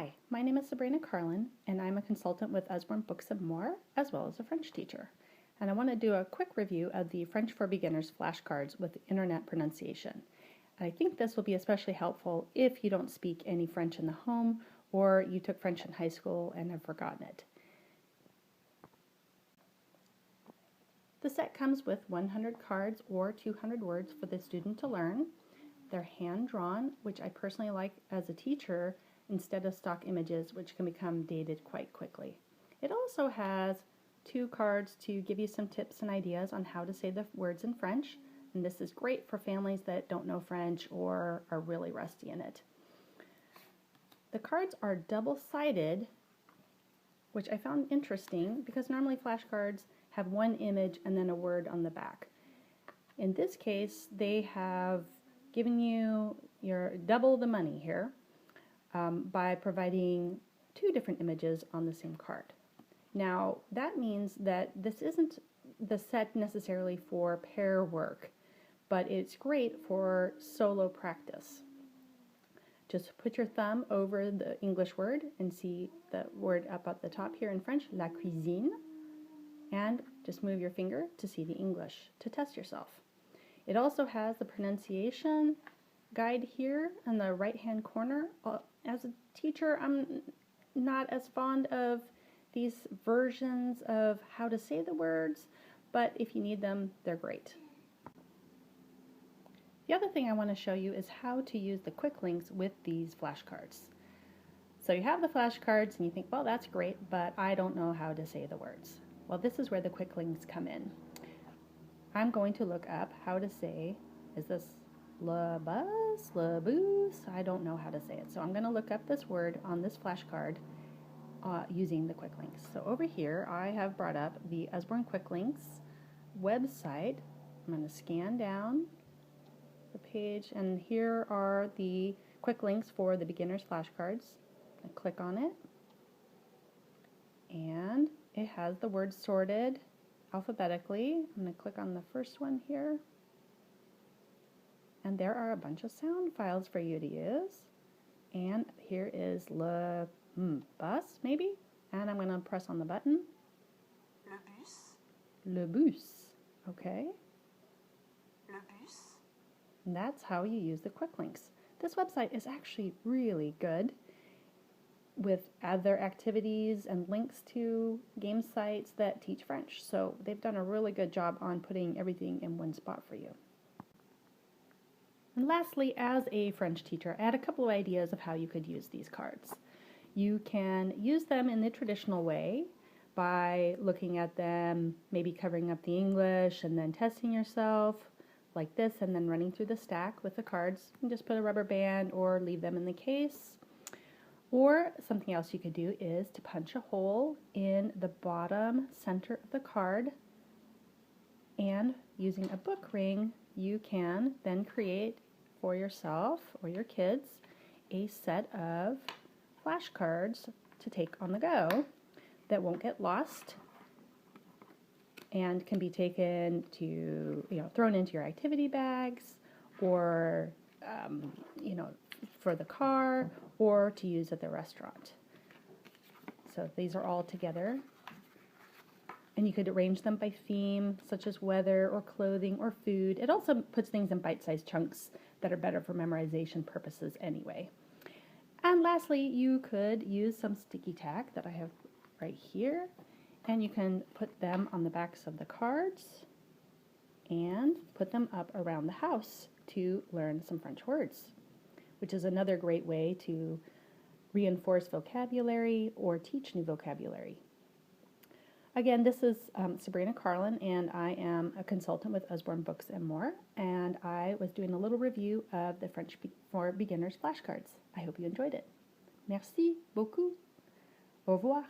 Hi, my name is Sabrina Carlin, and I'm a consultant with Usborne Books and More, as well as a French teacher. And I want to do a quick review of the French for Beginners flashcards with internet pronunciation. And I think this will be especially helpful if you don't speak any French in the home, or you took French in high school and have forgotten it. The set comes with 100 cards or 200 words for the student to learn. They're hand-drawn, which I personally like as a teacher, instead of stock images, which can become dated quite quickly. It also has 2 cards to give you some tips and ideas on how to say the words in French, and this is great for families that don't know French or are really rusty in it. The cards are double-sided, which I found interesting because normally flashcards have one image and then a word on the back. In this case, they have given you your double the money here. By providing 2 different images on the same card. Now, that means that this isn't the set necessarily for pair work, but it's great for solo practice. Just put your thumb over the English word and see the word up at the top here in French, la cuisine, and just move your finger to see the English to test yourself. It also has the pronunciation guide here in the right-hand corner. As a teacher, I'm not as fond of these versions of how to say the words, but if you need them, they're great. The other thing I want to show you is how to use the quick links with these flashcards. So you have the flashcards and you think, well, that's great, but I don't know how to say the words. Well, this is where the quick links come in. I'm going to look up how to say, is this le bus, le bus? I don't know how to say it. So I'm going to look up this word on this flashcard using the quick links. So over here I have brought up the Usborne Quick Links website. I'm going to scan down the page, and here are the quick links for the beginners flashcards. I click on it, and it has the words sorted alphabetically. I'm going to click on the first one here. And there are a bunch of sound files for you to use. And here is le bus, maybe. And I'm going to press on the button. Le bus. Le bus. Okay. Le bus. And that's how you use the quick links. This website is actually really good with other activities and links to game sites that teach French. So they've done a really good job on putting everything in one spot for you. And lastly, as a French teacher, I had a couple of ideas of how you could use these cards. You can use them in the traditional way by looking at them, maybe covering up the English and then testing yourself like this and then running through the stack with the cards. You can just put a rubber band or leave them in the case. Or something else you could do is to punch a hole in the bottom center of the card, and using a book ring you can then create for yourself or your kids a set of flashcards to take on the go that won't get lost and can be taken to, thrown into your activity bags, or for the car, or to use at the restaurant. So these are all together. And you could arrange them by theme, such as weather or clothing or food. It also puts things in bite-sized chunks that are better for memorization purposes anyway. And lastly, you could use some sticky tack that I have right here, and you can put them on the backs of the cards and put them up around the house to learn some French words, which is another great way to reinforce vocabulary or teach new vocabulary. Again, this is Sabrina Carlin, and I am a consultant with Usborne Books and More, and I was doing a little review of the French for Beginners flashcards. I hope you enjoyed it. Merci beaucoup. Au revoir.